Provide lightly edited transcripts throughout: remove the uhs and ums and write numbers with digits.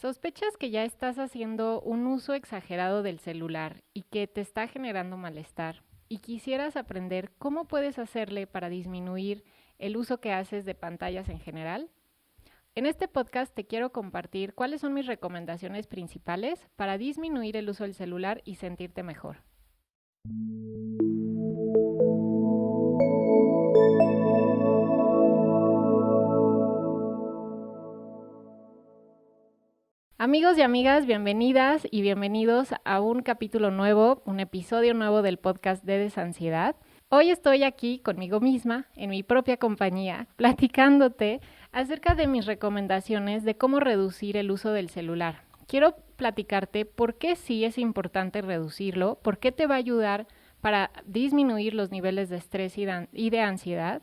¿Sospechas que ya estás haciendo un uso exagerado del celular y que te está generando malestar? Y quisieras aprender cómo puedes hacerle para disminuir el uso que haces de pantallas en general. En este podcast te quiero compartir cuáles son mis recomendaciones principales para disminuir el uso del celular y sentirte mejor. Amigos y amigas, bienvenidas y bienvenidos a un capítulo nuevo, un episodio nuevo del podcast de Desansiedad. Hoy estoy aquí conmigo misma, en mi propia compañía, platicándote acerca de mis recomendaciones de cómo reducir el uso del celular. Quiero platicarte por qué sí es importante reducirlo, por qué te va a ayudar para disminuir los niveles de estrés y de ansiedad.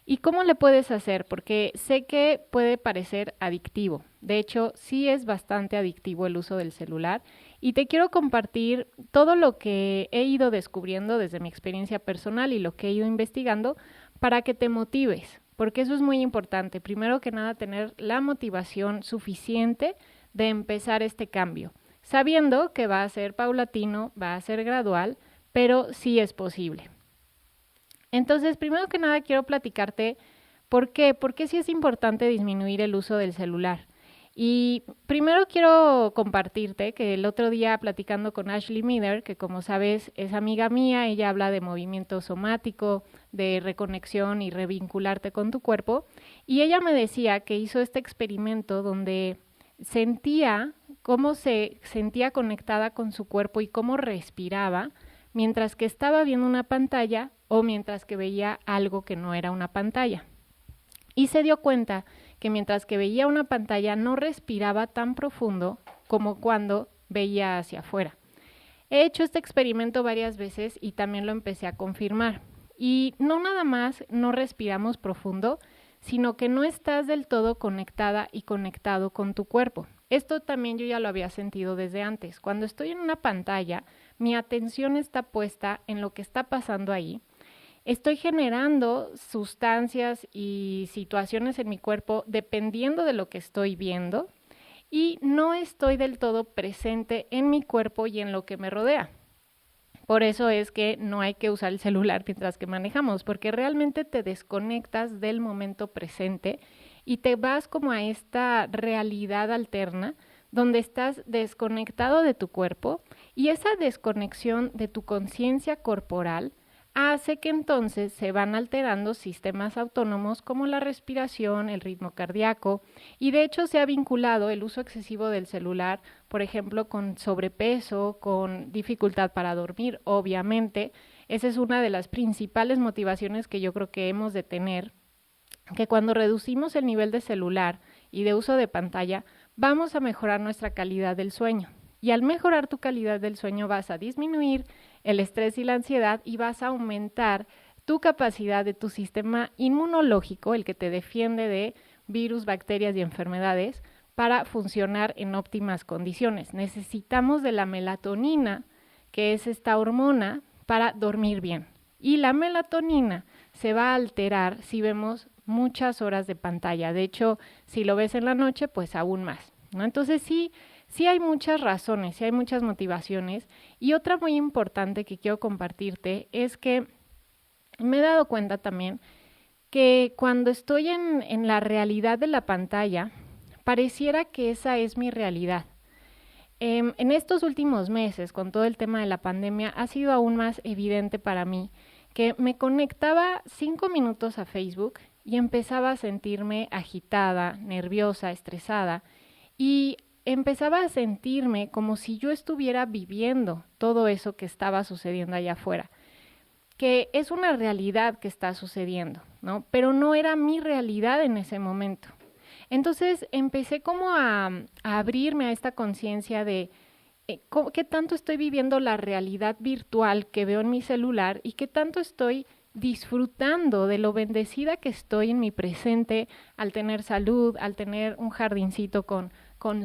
¿Y cómo le puedes hacer? Porque sé que puede parecer adictivo. De hecho, sí es bastante adictivo el uso del celular. Y te quiero compartir todo lo que he ido descubriendo desde mi experiencia personal y lo que he ido investigando para que te motives. Porque eso es muy importante. Primero que nada, tener la motivación suficiente de empezar este cambio. Sabiendo que va a ser paulatino, va a ser gradual, pero sí es posible. Entonces, primero que nada quiero platicarte por qué sí es importante disminuir el uso del celular. Y primero quiero compartirte que el otro día platicando con Ashley Miller, que como sabes es amiga mía, ella habla de movimiento somático, de reconexión y revincularte con tu cuerpo, y ella me decía que hizo este experimento donde sentía cómo se sentía conectada con su cuerpo y cómo respiraba mientras que estaba viendo una pantalla o mientras que veía algo que no era una pantalla. Y se dio cuenta que mientras que veía una pantalla no respiraba tan profundo como cuando veía hacia afuera. He hecho este experimento varias veces y también lo empecé a confirmar. Y no nada más no respiramos profundo, sino que no estás del todo conectada y conectado con tu cuerpo. Esto también yo ya lo había sentido desde antes. Cuando estoy en una pantalla, mi atención está puesta en lo que está pasando ahí. Estoy generando sustancias y situaciones en mi cuerpo dependiendo de lo que estoy viendo y no estoy del todo presente en mi cuerpo y en lo que me rodea. Por eso es que no hay que usar el celular mientras que manejamos, porque realmente te desconectas del momento presente y te vas como a esta realidad alterna donde estás desconectado de tu cuerpo y esa desconexión de tu conciencia corporal hace que entonces se van alterando sistemas autónomos como la respiración, el ritmo cardíaco, y de hecho se ha vinculado el uso excesivo del celular, por ejemplo, con sobrepeso, con dificultad para dormir, obviamente. Esa es una de las principales motivaciones que yo creo que hemos de tener, que cuando reducimos el nivel de celular y de uso de pantalla, vamos a mejorar nuestra calidad del sueño. Y al mejorar tu calidad del sueño vas a disminuir el estrés y la ansiedad y vas a aumentar tu capacidad de tu sistema inmunológico, el que te defiende de virus, bacterias y enfermedades, para funcionar en óptimas condiciones. Necesitamos de la melatonina, que es esta hormona, para dormir bien. Y la melatonina se va a alterar si vemos muchas horas de pantalla. De hecho, si lo ves en la noche, pues aún más, ¿no? Entonces sí hay muchas razones, sí hay muchas motivaciones. Y otra muy importante que quiero compartirte es que me he dado cuenta también que cuando estoy en la realidad de la pantalla, pareciera que esa es mi realidad. En estos últimos meses, con todo el tema de la pandemia, ha sido aún más evidente para mí que me conectaba 5 minutos a Facebook y empezaba a sentirme agitada, nerviosa, estresada y empezaba a sentirme como si yo estuviera viviendo todo eso que estaba sucediendo allá afuera, que es una realidad que está sucediendo, ¿no? Pero no era mi realidad en ese momento. Entonces empecé como a abrirme a esta conciencia de qué tanto estoy viviendo la realidad virtual que veo en mi celular y qué tanto estoy disfrutando de lo bendecida que estoy en mi presente al tener salud, al tener un jardincito con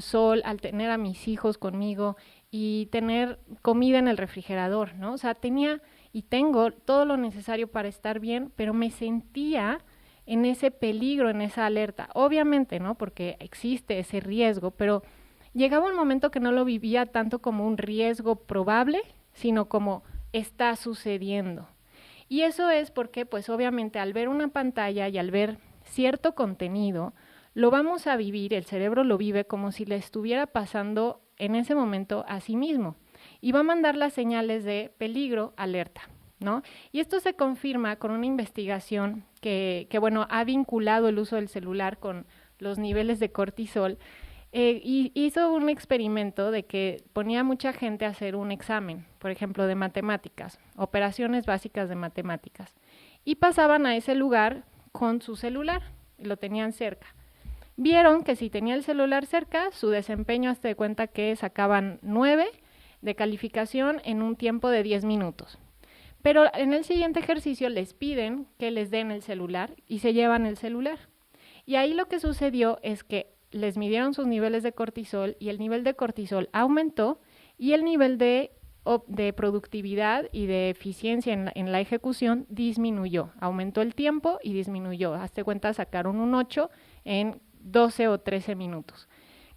sol, al tener a mis hijos conmigo y tener comida en el refrigerador, ¿no? O sea, tenía y tengo todo lo necesario para estar bien, pero me sentía en ese peligro, en esa alerta. Obviamente, ¿no? Porque existe ese riesgo, pero llegaba un momento que no lo vivía tanto como un riesgo probable, sino como está sucediendo. Y eso es porque, pues obviamente, al ver una pantalla y al ver cierto contenido, lo vamos a vivir, el cerebro lo vive como si le estuviera pasando en ese momento a sí mismo. Y va a mandar las señales de peligro, alerta, ¿no? Y esto se confirma con una investigación que bueno, ha vinculado el uso del celular con los niveles de cortisol. Y hizo un experimento de que ponía a mucha gente a hacer un examen, por ejemplo, de matemáticas, operaciones básicas de matemáticas, y pasaban a ese lugar con su celular, y lo tenían cerca. Vieron que si tenía el celular cerca, su desempeño, hasta de cuenta que sacaban 9 de calificación en un tiempo de 10 minutos. Pero en el siguiente ejercicio les piden que les den el celular y se llevan el celular. Y ahí lo que sucedió es que les midieron sus niveles de cortisol y el nivel de cortisol aumentó y el nivel de productividad y de eficiencia en la ejecución disminuyó. Aumentó el tiempo y disminuyó. Hazte cuenta, sacaron un 8 en 12 o 13 minutos.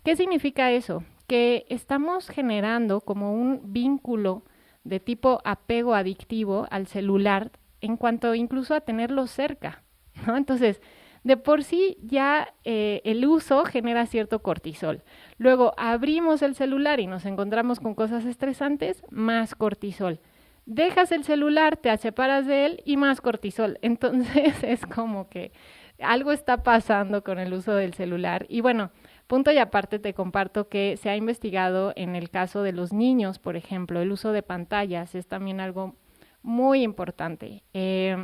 ¿Qué significa eso? Que estamos generando como un vínculo de tipo apego adictivo al celular en cuanto incluso a tenerlo cerca, ¿no? Entonces, de por sí ya el uso genera cierto cortisol. Luego abrimos el celular y nos encontramos con cosas estresantes, más cortisol. Dejas el celular, te separas de él y más cortisol. Entonces es como que algo está pasando con el uso del celular. Y bueno, punto y aparte te comparto que se ha investigado en el caso de los niños, por ejemplo, el uso de pantallas es también algo muy importante.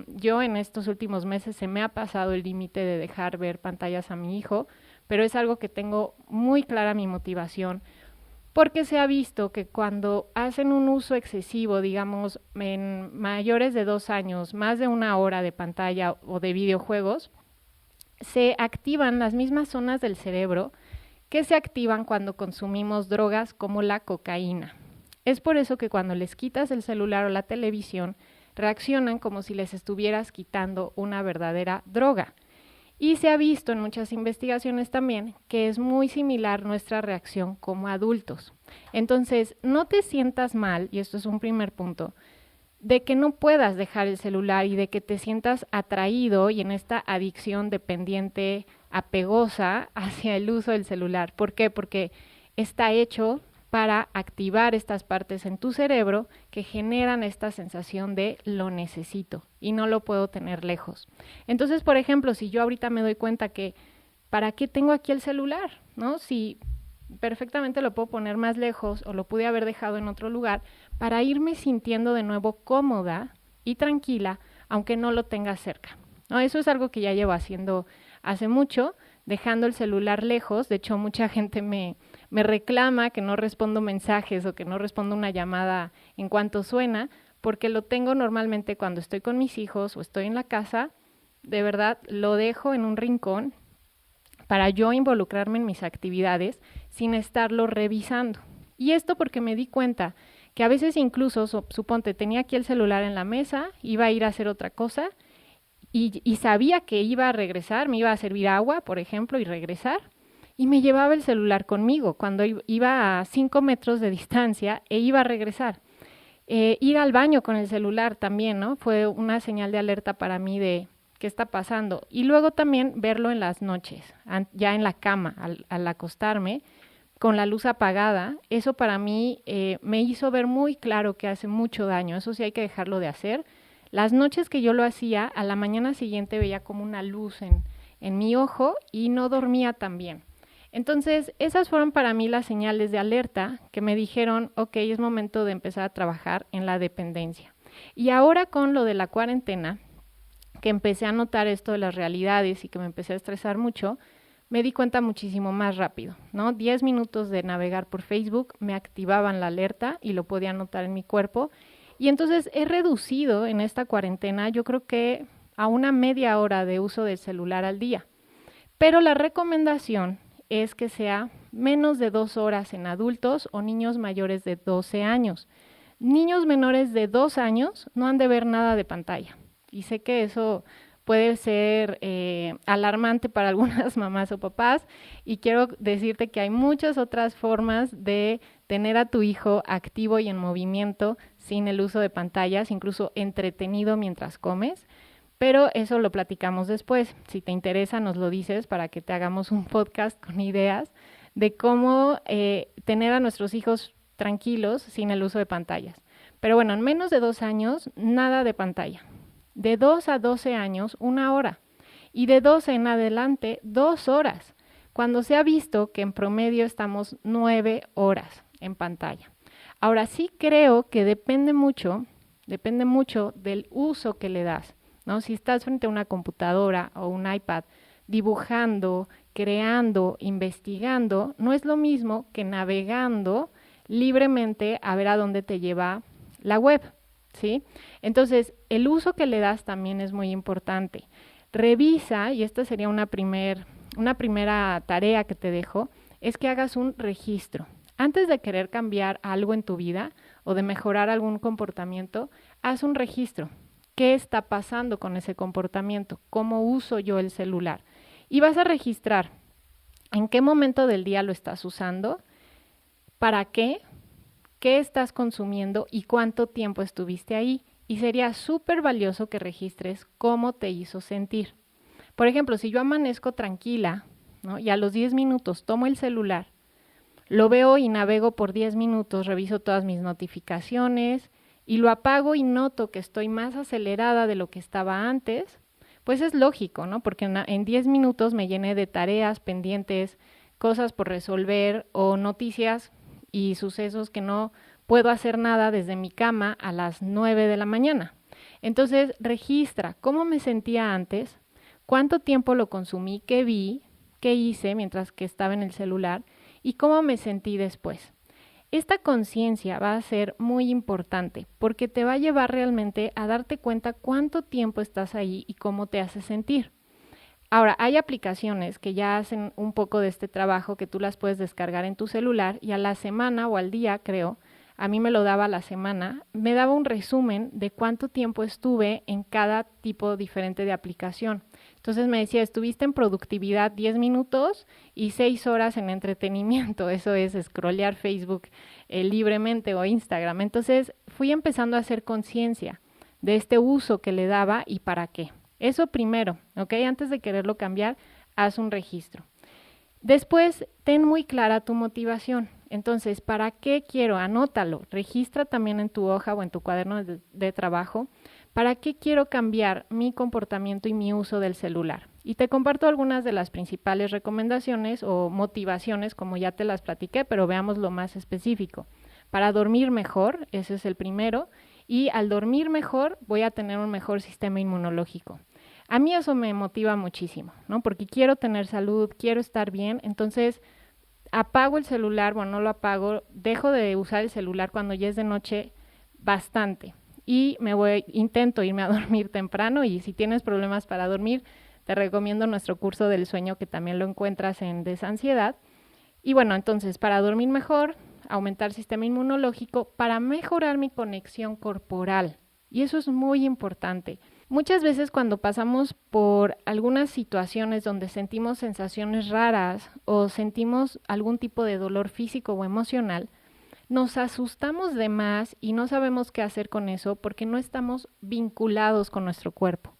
Yo en estos últimos meses se me ha pasado el límite de dejar ver pantallas a mi hijo, pero es algo que tengo muy clara mi motivación, porque se ha visto que cuando hacen un uso excesivo, digamos, en mayores de 2 años, más de 1 hora de pantalla o de videojuegos, se activan las mismas zonas del cerebro que se activan cuando consumimos drogas como la cocaína. Es por eso que cuando les quitas el celular o la televisión, reaccionan como si les estuvieras quitando una verdadera droga. Y se ha visto en muchas investigaciones también que es muy similar nuestra reacción como adultos. Entonces, no te sientas mal, y esto es un primer punto, de que no puedas dejar el celular y de que te sientas atraído y en esta adicción dependiente, apegosa hacia el uso del celular. ¿Por qué? Porque está hecho para activar estas partes en tu cerebro que generan esta sensación de lo necesito y no lo puedo tener lejos. Entonces, por ejemplo, si yo ahorita me doy cuenta que ¿para qué tengo aquí el celular? ¿No? Si perfectamente lo puedo poner más lejos o lo pude haber dejado en otro lugar para irme sintiendo de nuevo cómoda y tranquila, aunque no lo tenga cerca. ¿No? Eso es algo que ya llevo haciendo hace mucho, dejando el celular lejos. De hecho, mucha gente me reclama que no respondo mensajes o que no respondo una llamada en cuanto suena, porque lo tengo normalmente cuando estoy con mis hijos o estoy en la casa. De verdad, lo dejo en un rincón para yo involucrarme en mis actividades sin estarlo revisando. Y esto porque me di cuenta que a veces incluso, suponte, tenía aquí el celular en la mesa, iba a ir a hacer otra cosa y sabía que iba a regresar, me iba a servir agua, por ejemplo, y regresar, y me llevaba el celular conmigo cuando iba a 5 metros de distancia e iba a regresar. Ir al baño con el celular también, ¿no? Fue una señal de alerta para mí de qué está pasando. Y luego también verlo en las noches, ya en la cama, al acostarme, con la luz apagada. Eso para mí me hizo ver muy claro que hace mucho daño. Eso sí hay que dejarlo de hacer. Las noches que yo lo hacía, a la mañana siguiente veía como una luz en mi ojo y no dormía tan bien. Entonces, esas fueron para mí las señales de alerta que me dijeron, ok, es momento de empezar a trabajar en la dependencia. Y ahora con lo de la cuarentena, que empecé a notar esto de las realidades y que me empecé a estresar mucho, me di cuenta muchísimo más rápido, ¿no? 10 minutos de navegar por Facebook me activaban la alerta y lo podía notar en mi cuerpo. Y entonces he reducido en esta cuarentena, yo creo que a una media hora de uso del celular al día. Pero la recomendación es que sea menos de 2 horas en adultos o niños mayores de 12 años. Niños menores de 2 años no han de ver nada de pantalla. Y sé que eso puede ser alarmante para algunas mamás o papás, y quiero decirte que hay muchas otras formas de tener a tu hijo activo y en movimiento sin el uso de pantallas, incluso entretenido mientras comes. Pero eso lo platicamos después. Si te interesa, nos lo dices para que te hagamos un podcast con ideas de cómo tener a nuestros hijos tranquilos sin el uso de pantallas. Pero bueno, en menos de 2 años, nada de pantalla. De 2 a 12 años, 1 hora. Y de 12 en adelante, 2 horas. Cuando se ha visto que en promedio estamos 9 horas en pantalla. Ahora sí creo que depende mucho del uso que le das, ¿no? Si estás frente a una computadora o un iPad dibujando, creando, investigando, no es lo mismo que navegando libremente a ver a dónde te lleva la web, ¿sí? Entonces, el uso que le das también es muy importante. Revisa, y esta sería una primera tarea que te dejo, es que hagas un registro. Antes de querer cambiar algo en tu vida o de mejorar algún comportamiento, haz un registro. ¿Qué está pasando con ese comportamiento? ¿Cómo uso yo el celular? Y vas a registrar en qué momento del día lo estás usando, para qué estás consumiendo y cuánto tiempo estuviste ahí. Y sería súper valioso que registres cómo te hizo sentir. Por ejemplo, si yo amanezco tranquila, ¿no? Y a los 10 minutos tomo el celular, lo veo y navego por 10 minutos, reviso todas mis notificaciones y lo apago y noto que estoy más acelerada de lo que estaba antes, pues es lógico, ¿no? Porque en 10 minutos me llené de tareas pendientes, cosas por resolver o noticias y sucesos que no puedo hacer nada desde mi cama a las 9 de la mañana. Entonces, registra cómo me sentía antes, cuánto tiempo lo consumí, qué vi, qué hice mientras que estaba en el celular y cómo me sentí después. Esta conciencia va a ser muy importante porque te va a llevar realmente a darte cuenta cuánto tiempo estás ahí y cómo te hace sentir. Ahora, hay aplicaciones que ya hacen un poco de este trabajo que tú las puedes descargar en tu celular y a la semana o al día, creo, a mí me lo daba a la semana, me daba un resumen de cuánto tiempo estuve en cada tipo diferente de aplicación. Entonces me decía, estuviste en productividad 10 minutos y 6 horas en entretenimiento, eso es scrollear Facebook libremente o Instagram. Entonces fui empezando a hacer conciencia de este uso que le daba y para qué. Eso primero, ¿ok? Antes de quererlo cambiar, haz un registro. Después, ten muy clara tu motivación. Entonces, ¿para qué quiero? Anótalo. Registra también en tu hoja o en tu cuaderno de trabajo. ¿Para qué quiero cambiar mi comportamiento y mi uso del celular? Y te comparto algunas de las principales recomendaciones o motivaciones, como ya te las platiqué, pero veamos lo más específico. Para dormir mejor, ese es el primero, y al dormir mejor voy a tener un mejor sistema inmunológico. A mí eso me motiva muchísimo, ¿no? Porque quiero tener salud, quiero estar bien, entonces apago el celular, bueno, no lo apago, dejo de usar el celular cuando ya es de noche bastante y intento irme a dormir temprano y si tienes problemas para dormir, te recomiendo nuestro curso del sueño que también lo encuentras en Desansiedad. Y bueno, entonces para dormir mejor, aumentar el sistema inmunológico, para mejorar mi conexión corporal. Y eso es muy importante. Muchas veces cuando pasamos por algunas situaciones donde sentimos sensaciones raras o sentimos algún tipo de dolor físico o emocional, nos asustamos de más y no sabemos qué hacer con eso porque no estamos vinculados con nuestro cuerpo.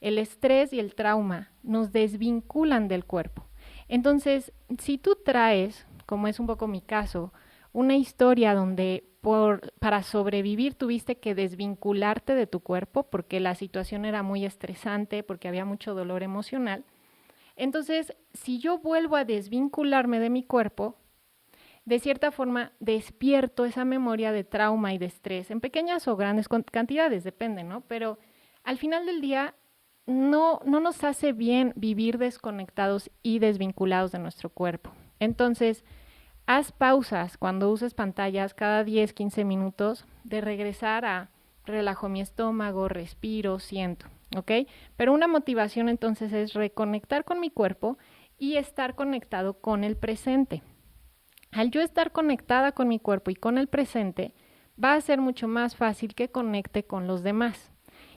El estrés y el trauma nos desvinculan del cuerpo. Entonces, si tú traes, como es un poco mi caso, una historia donde para sobrevivir tuviste que desvincularte de tu cuerpo porque la situación era muy estresante, porque había mucho dolor emocional. Entonces, si yo vuelvo a desvincularme de mi cuerpo, de cierta forma despierto esa memoria de trauma y de estrés, en pequeñas o grandes cantidades, depende, ¿no? Pero al final del día no nos hace bien vivir desconectados y desvinculados de nuestro cuerpo. Entonces, haz pausas cuando uses pantallas cada 10, 15 minutos de regresar a relajo mi estómago, respiro, siento, ¿ok? Pero una motivación entonces es reconectar con mi cuerpo y estar conectado con el presente. Al yo estar conectada con mi cuerpo y con el presente, va a ser mucho más fácil que conecte con los demás.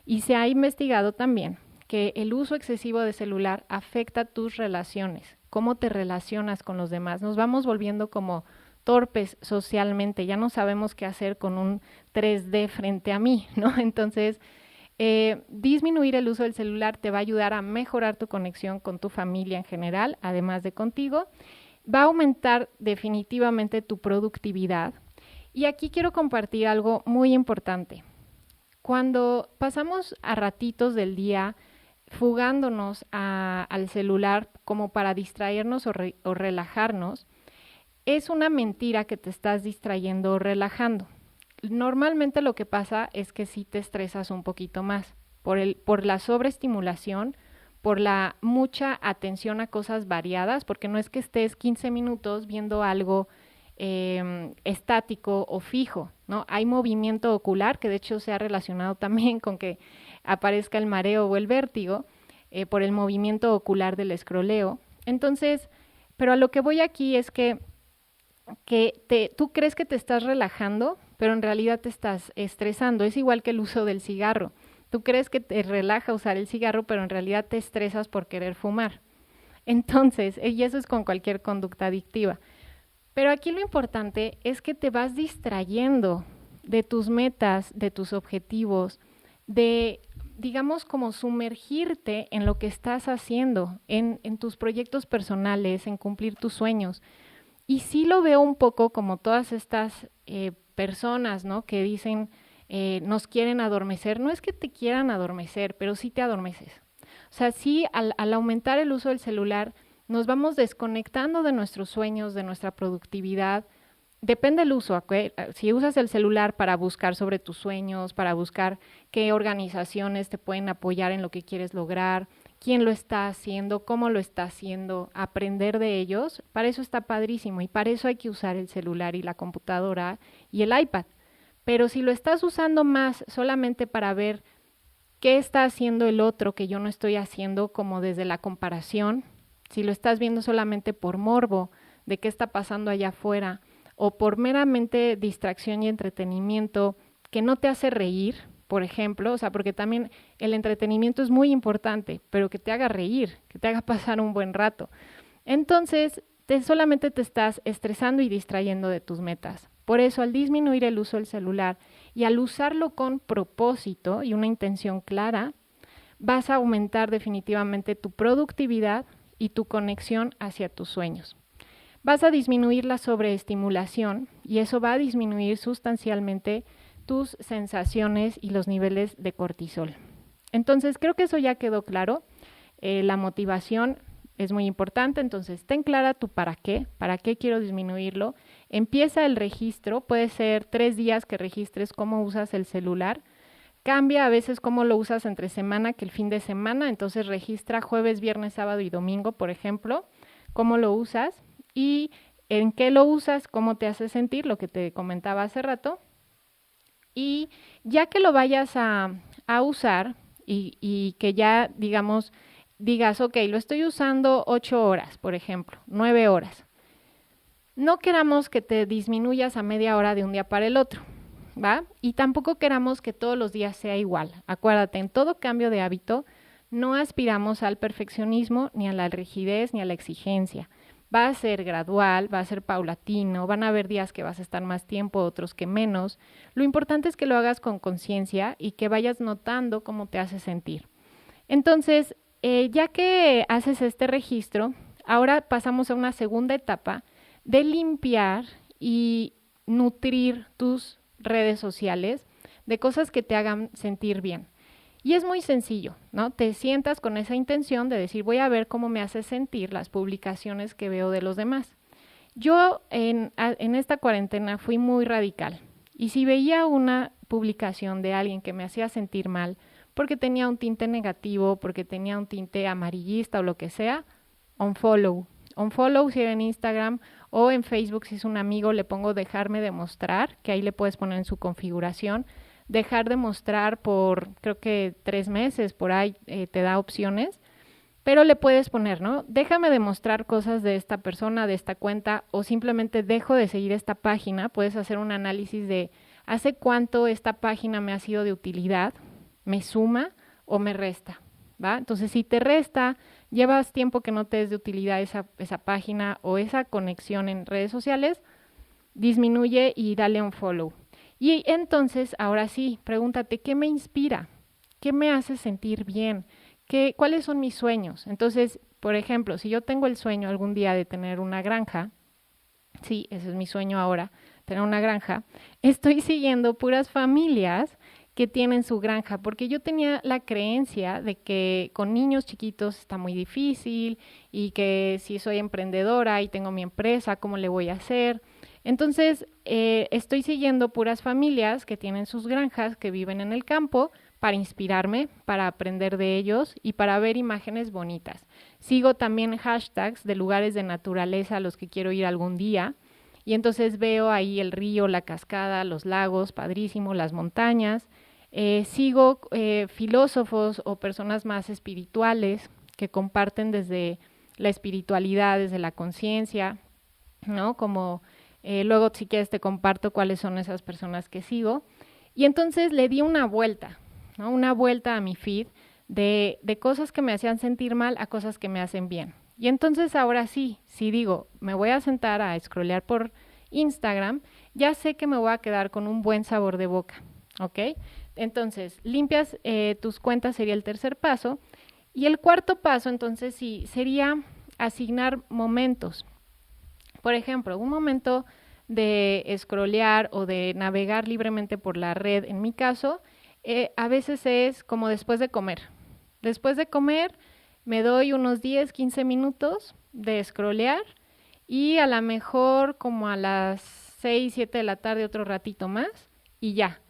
Y se ha investigado también que el uso excesivo de celular afecta tus relaciones, cómo te relacionas con los demás. Nos vamos volviendo como torpes socialmente, ya no sabemos qué hacer con un 3D frente a mí, ¿no? Entonces, disminuir el uso del celular te va a ayudar a mejorar tu conexión con tu familia en general, además de contigo. Va a aumentar definitivamente tu productividad. Y aquí quiero compartir algo muy importante. Cuando pasamos a ratitos del día fugándonos al celular como para distraernos o relajarnos, es una mentira que te estás distrayendo o relajando. Normalmente lo que pasa es que sí te estresas un poquito más por la sobreestimulación, por la mucha atención a cosas variadas, porque no es que estés 15 minutos viendo algo estático o fijo, ¿no? Hay movimiento ocular, que de hecho se ha relacionado también con que aparezca el mareo o el vértigo, por el movimiento ocular del escroleo. Entonces, pero a lo que voy aquí es que tú crees que te estás relajando, pero en realidad te estás estresando. Es igual que el uso del cigarro. Tú crees que te relaja usar el cigarro, pero en realidad te estresas por querer fumar. Entonces, y eso es con cualquier conducta adictiva. Pero aquí lo importante es que te vas distrayendo de tus metas, de tus objetivos, de, digamos, como sumergirte en lo que estás haciendo, en tus proyectos personales, en cumplir tus sueños. Y sí lo veo un poco como todas estas personas, ¿no? Que dicen, nos quieren adormecer. No es que te quieran adormecer, pero sí te adormeces. O sea, sí, al aumentar el uso del celular, nos vamos desconectando de nuestros sueños, de nuestra productividad. Depende del uso. Si usas el celular para buscar sobre tus sueños, para buscar qué organizaciones te pueden apoyar en lo que quieres lograr, quién lo está haciendo, cómo lo está haciendo, aprender de ellos, para eso está padrísimo y para eso hay que usar el celular y la computadora y el iPad. Pero si lo estás usando más solamente para ver qué está haciendo el otro que yo no estoy haciendo, como desde la comparación, si lo estás viendo solamente por morbo de qué está pasando allá afuera o por meramente distracción y entretenimiento que no te hace reír, por ejemplo, o sea, porque también el entretenimiento es muy importante, pero que te haga reír, que te haga pasar un buen rato. Entonces, solamente te estás estresando y distrayendo de tus metas. Por eso, al disminuir el uso del celular y al usarlo con propósito y una intención clara, vas a aumentar definitivamente tu productividad y tu conexión hacia tus sueños. Vas a disminuir la sobreestimulación y eso va a disminuir sustancialmente tus sensaciones y los niveles de cortisol. Entonces, creo que eso ya quedó claro. La motivación es muy importante, entonces ten clara tu para qué quiero disminuirlo. Empieza el registro, puede ser 3 días que registres cómo usas el celular. Cambia a veces cómo lo usas entre semana que el fin de semana, entonces registra jueves, viernes, sábado y domingo, por ejemplo, cómo lo usas y en qué lo usas, cómo te hace sentir, lo que te comentaba hace rato. Y ya que lo vayas a usar y que ya, digamos, digas, ok, lo estoy usando 8 horas, por ejemplo, 9 horas. No queramos que te disminuyas a media hora de un día para el otro, ¿va? Y tampoco queramos que todos los días sea igual. Acuérdate, en todo cambio de hábito no aspiramos al perfeccionismo, ni a la rigidez, ni a la exigencia. Va a ser gradual, va a ser paulatino, van a haber días que vas a estar más tiempo, otros que menos. Lo importante es que lo hagas con conciencia y que vayas notando cómo te hace sentir. Entonces, ya que haces este registro, ahora pasamos a una segunda etapa de limpiar y nutrir tus redes sociales de cosas que te hagan sentir bien. Y es muy sencillo, ¿no? Te sientas con esa intención de decir, voy a ver cómo me hace sentir las publicaciones que veo de los demás. Yo en esta cuarentena fui muy radical y si veía una publicación de alguien que me hacía sentir mal porque tenía un tinte negativo, porque tenía un tinte amarillista o lo que sea, unfollow. Unfollow si era en Instagram o en Facebook si es un amigo, le pongo dejarme de mostrar, que ahí le puedes poner en su configuración. Dejar de mostrar por creo que 3 meses, por ahí te da opciones, pero le puedes poner, ¿no? Déjame de mostrar cosas de esta persona, de esta cuenta, o simplemente dejo de seguir esta página. Puedes hacer un análisis de hace cuánto esta página me ha sido de utilidad, me suma o me resta. ¿va? Entonces, si te resta, llevas tiempo que no te es de utilidad esa página o esa conexión en redes sociales, disminuye y dale un follow. Y entonces, ahora sí, pregúntate, ¿qué me inspira? ¿Qué me hace sentir bien? ¿Cuáles son mis sueños? Entonces, por ejemplo, si yo tengo el sueño algún día de tener una granja, sí, ese es mi sueño ahora, tener una granja, estoy siguiendo puras familias que tienen su granja, porque yo tenía la creencia de que con niños chiquitos está muy difícil y que si soy emprendedora y tengo mi empresa, ¿cómo le voy a hacer? Entonces, estoy siguiendo puras familias que tienen sus granjas, que viven en el campo, para inspirarme, para aprender de ellos y para ver imágenes bonitas. Sigo también hashtags de lugares de naturaleza a los que quiero ir algún día y entonces veo ahí el río, la cascada, los lagos, padrísimo, las montañas. Sigo filósofos o personas más espirituales que comparten desde la espiritualidad, desde la conciencia, ¿no? Como luego si quieres te comparto cuáles son esas personas que sigo. Y entonces le di una vuelta, ¿no? Una vuelta a mi feed de cosas que me hacían sentir mal a cosas que me hacen bien. Y entonces ahora sí, si digo, me voy a sentar a scrollear por Instagram, ya sé que me voy a quedar con un buen sabor de boca, ¿ok? Entonces, limpias tus cuentas sería el tercer paso. Y el cuarto paso, entonces sí, sería asignar momentos. Por ejemplo, un momento de scrollear o de navegar libremente por la red, en mi caso, a veces es como después de comer. Después de comer me doy unos 10, 15 minutos de scrollear y a lo mejor como a las 6, 7 de la tarde otro ratito más y ya.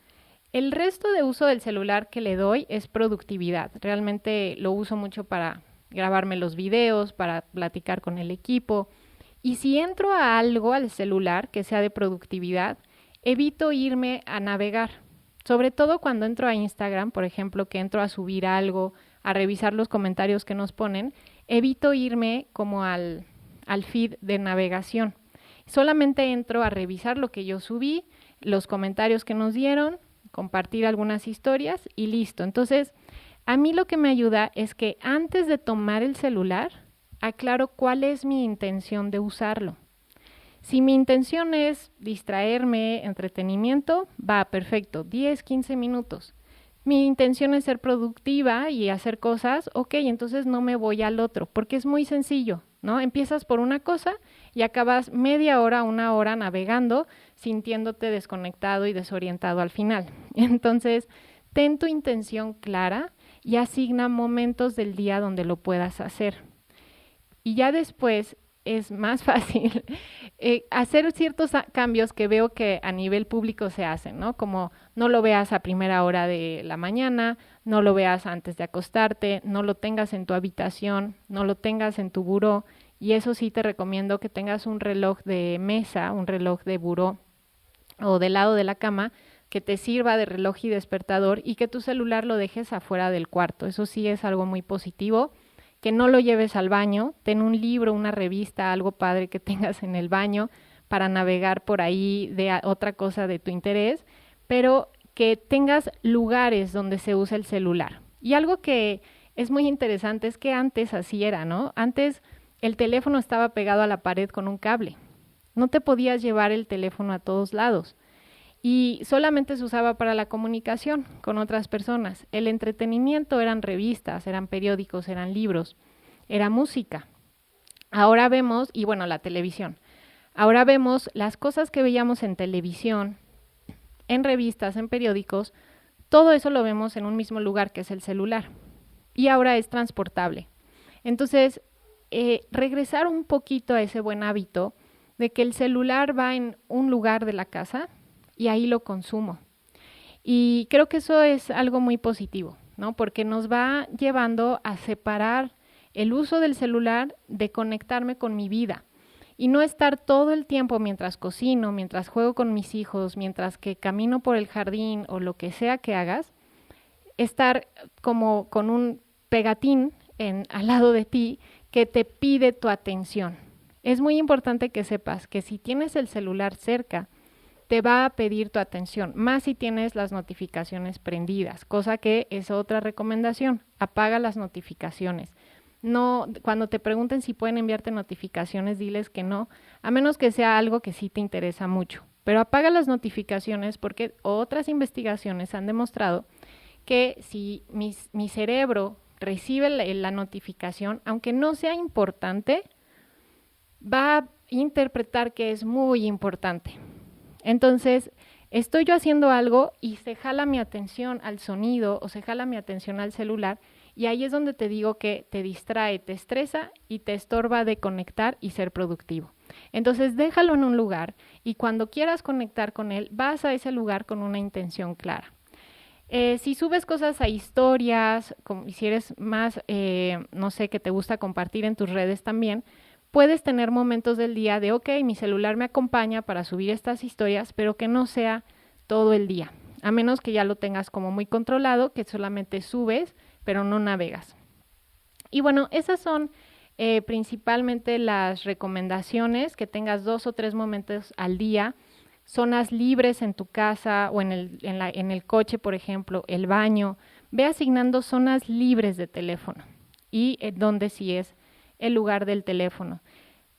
El resto de uso del celular que le doy es productividad. Realmente lo uso mucho para grabarme los videos, para platicar con el equipo. Y si entro a algo al celular que sea de productividad, evito irme a navegar. Sobre todo cuando entro a Instagram, por ejemplo, que entro a subir algo, a revisar los comentarios que nos ponen, evito irme como al feed de navegación. Solamente entro a revisar lo que yo subí, los comentarios que nos dieron, compartir algunas historias y listo. Entonces, a mí lo que me ayuda es que antes de tomar el celular, aclaro cuál es mi intención de usarlo. Si mi intención es distraerme, entretenimiento, va perfecto, 10, 15 minutos. Mi intención es ser productiva y hacer cosas, ok, entonces no me voy al otro, porque es muy sencillo, ¿no? Empiezas por una cosa y acabas media hora, una hora navegando, sintiéndote desconectado y desorientado al final. Entonces, ten tu intención clara y asigna momentos del día donde lo puedas hacer. Y ya después es más fácil hacer ciertos cambios que veo que a nivel público se hacen, ¿no? Como no lo veas a primera hora de la mañana, no lo veas antes de acostarte, no lo tengas en tu habitación, no lo tengas en tu buró. Y eso sí te recomiendo que tengas un reloj de mesa, un reloj de buró o del lado de la cama que te sirva de reloj y despertador y que tu celular lo dejes afuera del cuarto. Eso sí es algo muy positivo. Que no lo lleves al baño, ten un libro, una revista, algo padre que tengas en el baño para navegar por ahí de otra cosa de tu interés, pero que tengas lugares donde se usa el celular. Y algo que es muy interesante es que antes así era, ¿no? Antes el teléfono estaba pegado a la pared con un cable. No te podías llevar el teléfono a todos lados. Y solamente se usaba para la comunicación con otras personas. El entretenimiento eran revistas, eran periódicos, eran libros, era música. Ahora vemos, y bueno, la televisión. Ahora vemos las cosas que veíamos en televisión, en revistas, en periódicos, todo eso lo vemos en un mismo lugar que es el celular. Y ahora es transportable. Entonces, regresar un poquito a ese buen hábito de que el celular va en un lugar de la casa y ahí lo consumo. Y creo que eso es algo muy positivo, ¿no? Porque nos va llevando a separar el uso del celular de conectarme con mi vida y no estar todo el tiempo mientras cocino, mientras juego con mis hijos, mientras que camino por el jardín o lo que sea que hagas, estar como con un pegatín al lado de ti que te pide tu atención. Es muy importante que sepas que si tienes el celular cerca, te va a pedir tu atención, más si tienes las notificaciones prendidas, cosa que es otra recomendación, apaga las notificaciones. No, cuando te pregunten si pueden enviarte notificaciones, diles que no, a menos que sea algo que sí te interesa mucho. Pero apaga las notificaciones porque otras investigaciones han demostrado que si mi cerebro recibe la notificación, aunque no sea importante, va a interpretar que es muy importante. Entonces, estoy yo haciendo algo y se jala mi atención al sonido o se jala mi atención al celular, y ahí es donde te digo que te distrae, te estresa y te estorba de conectar y ser productivo. Entonces, déjalo en un lugar y cuando quieras conectar con él, vas a ese lugar con una intención clara. Si subes cosas a historias, y si eres más, no sé, que te gusta compartir en tus redes también, puedes tener momentos del día de, ok, mi celular me acompaña para subir estas historias, pero que no sea todo el día, a menos que ya lo tengas como muy controlado, que solamente subes, pero no navegas. Y bueno, esas son principalmente las recomendaciones, que tengas 2 o 3 momentos al día, zonas libres en tu casa o en el coche, por ejemplo, el baño. Ve asignando zonas libres de teléfono y donde sí es el lugar del teléfono.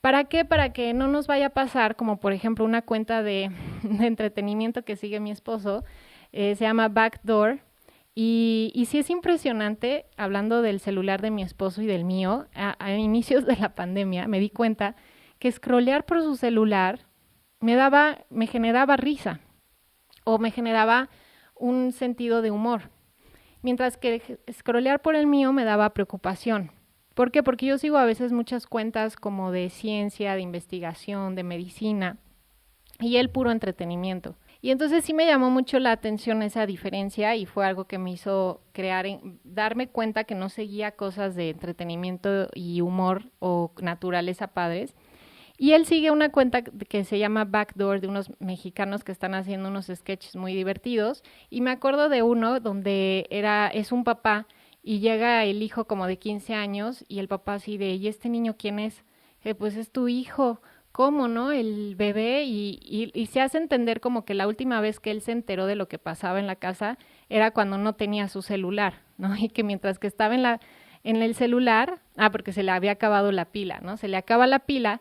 ¿Para qué? Para que no nos vaya a pasar, como por ejemplo una cuenta de entretenimiento que sigue mi esposo, se llama Backdoor, y sí es impresionante, hablando del celular de mi esposo y del mío, a inicios de la pandemia me di cuenta que scrollear por su celular me generaba risa o me generaba un sentido de humor, mientras que scrollear por el mío me daba preocupación. ¿Por qué? Porque yo sigo a veces muchas cuentas como de ciencia, de investigación, de medicina, y él puro entretenimiento. Y entonces sí me llamó mucho la atención esa diferencia y fue algo que me hizo darme cuenta que no seguía cosas de entretenimiento y humor o naturaleza padres. Y él sigue una cuenta que se llama Backdoor, de unos mexicanos que están haciendo unos sketches muy divertidos. Y me acuerdo de uno donde es un papá y llega el hijo como de 15 años y el papá así de, ¿y este niño quién es? Pues es tu hijo. ¿Cómo, no? El bebé, y se hace entender como que la última vez que él se enteró de lo que pasaba en la casa era cuando no tenía su celular, ¿no? Y que mientras que estaba en el celular, porque se le había acabado la pila, ¿no? Se le acaba la pila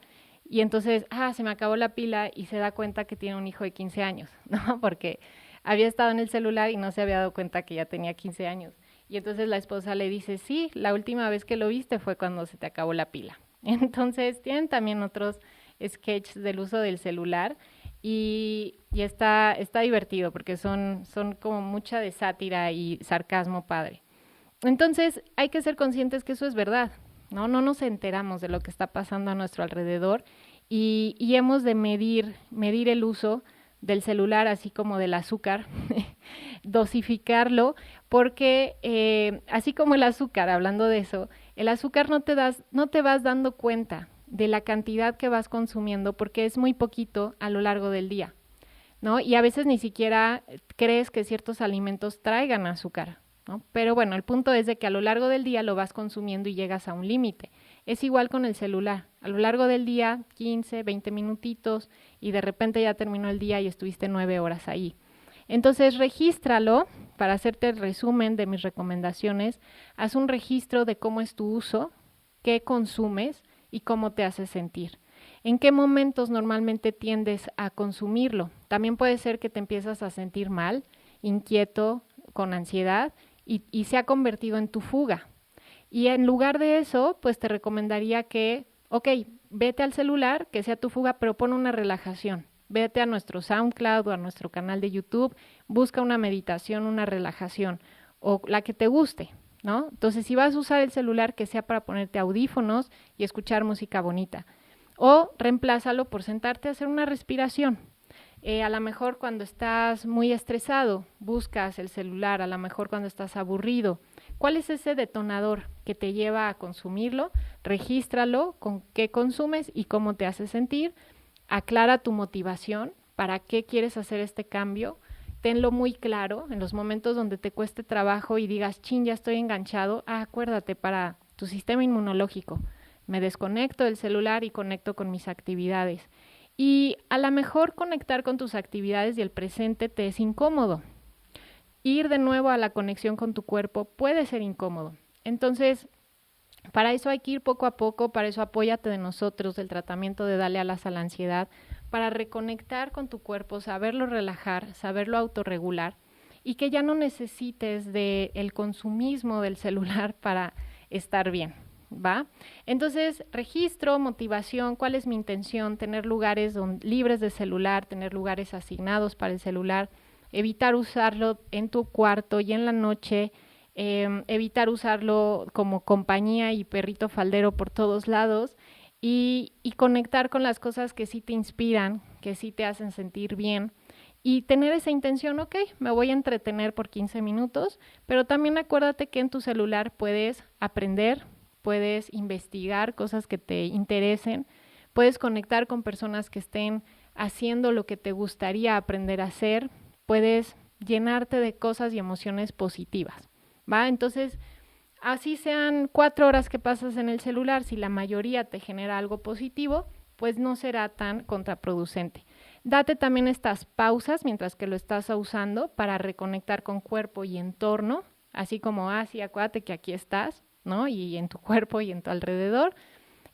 y entonces, se me acabó la pila, y se da cuenta que tiene un hijo de 15 años, ¿no? Porque había estado en el celular y no se había dado cuenta que ya tenía 15 años. Y entonces la esposa le dice, sí, la última vez que lo viste fue cuando se te acabó la pila. Entonces tienen también otros sketches del uso del celular y está divertido porque son como mucha de sátira y sarcasmo padre. Entonces hay que ser conscientes que eso es verdad, ¿no? No nos enteramos de lo que está pasando a nuestro alrededor y hemos de medir el uso del celular, así como del azúcar, dosificarlo, porque así como el azúcar, hablando de eso, el azúcar no te vas dando cuenta de la cantidad que vas consumiendo porque es muy poquito a lo largo del día, ¿no? Y a veces ni siquiera crees que ciertos alimentos traigan azúcar, ¿no? Pero bueno, el punto es de que a lo largo del día lo vas consumiendo y llegas a un límite. Es igual con el celular. A lo largo del día, 15, 20 minutitos, y de repente ya terminó el día y estuviste 9 horas ahí. Entonces, regístralo. Para hacerte el resumen de mis recomendaciones, haz un registro de cómo es tu uso, qué consumes y cómo te hace sentir. ¿En qué momentos normalmente tiendes a consumirlo? También puede ser que te empiezas a sentir mal, inquieto, con ansiedad, y se ha convertido en tu fuga. Y en lugar de eso, pues te recomendaría que, vete al celular, que sea tu fuga, pero pon una relajación. Vete a nuestro SoundCloud o a nuestro canal de YouTube, busca una meditación, una relajación, o la que te guste, ¿no? Entonces, si vas a usar el celular, que sea para ponerte audífonos y escuchar música bonita. O reemplázalo por sentarte a hacer una respiración. A lo mejor cuando estás muy estresado, buscas el celular, a lo mejor cuando estás aburrido. ¿Cuál es ese detonador que te lleva a consumirlo? Regístralo, con qué consumes y cómo te hace sentir. Aclara tu motivación, para qué quieres hacer este cambio. Tenlo muy claro en los momentos donde te cueste trabajo y digas, chin, ya estoy enganchado. Acuérdate, para tu sistema inmunológico. Me desconecto del celular y conecto con mis actividades. Y a lo mejor conectar con tus actividades y el presente te es incómodo. Ir de nuevo a la conexión con tu cuerpo puede ser incómodo. Entonces, para eso hay que ir poco a poco, para eso apóyate de nosotros, del tratamiento de Dale Alas a la Ansiedad, para reconectar con tu cuerpo, saberlo relajar, saberlo autorregular y que ya no necesites del consumismo del celular para estar bien, ¿va? Entonces, registro, motivación, ¿cuál es mi intención? Tener lugares libres de celular, tener lugares asignados para el celular, evitar usarlo en tu cuarto y en la noche, evitar usarlo como compañía y perrito faldero por todos lados y conectar con las cosas que sí te inspiran, que sí te hacen sentir bien y tener esa intención, ok, me voy a entretener por 15 minutos, pero también acuérdate que en tu celular puedes aprender, puedes investigar cosas que te interesen, puedes conectar con personas que estén haciendo lo que te gustaría aprender a hacer, puedes llenarte de cosas y emociones positivas, ¿va? Entonces, así sean 4 horas que pasas en el celular, si la mayoría te genera algo positivo, pues no será tan contraproducente. Date también estas pausas mientras que lo estás usando para reconectar con cuerpo y entorno, así como, sí, acuérdate que aquí estás, ¿no? Y en tu cuerpo y en tu alrededor.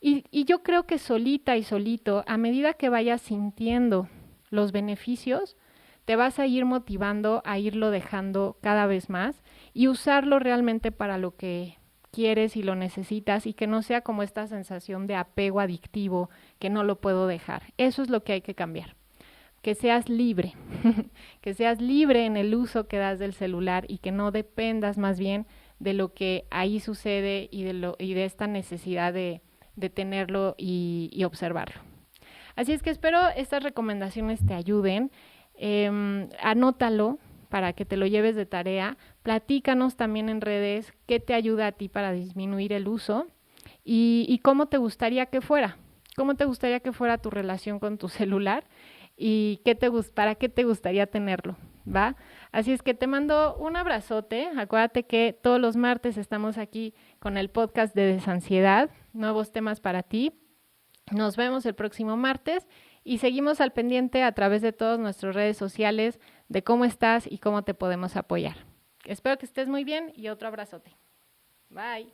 Y yo creo que solita y solito, a medida que vayas sintiendo los beneficios, te vas a ir motivando a irlo dejando cada vez más y usarlo realmente para lo que quieres y lo necesitas y que no sea como esta sensación de apego adictivo que no lo puedo dejar. Eso es lo que hay que cambiar. Que seas libre, que seas libre en el uso que das del celular y que no dependas más bien de lo que ahí sucede y de esta necesidad de tenerlo y observarlo. Así es que espero estas recomendaciones te ayuden. Anótalo para que te lo lleves de tarea. Platícanos también en redes qué te ayuda a ti para disminuir el uso y cómo te gustaría que fuera. ¿Cómo te gustaría que fuera tu relación con tu celular? ¿Y para qué te gustaría tenerlo? ¿Va? Así es que te mando un abrazote. Acuérdate que todos los martes estamos aquí con el podcast de Desansiedad, nuevos temas para ti. Nos vemos el próximo martes y seguimos al pendiente a través de todas nuestras redes sociales de cómo estás y cómo te podemos apoyar. Espero que estés muy bien y otro abrazote. Bye.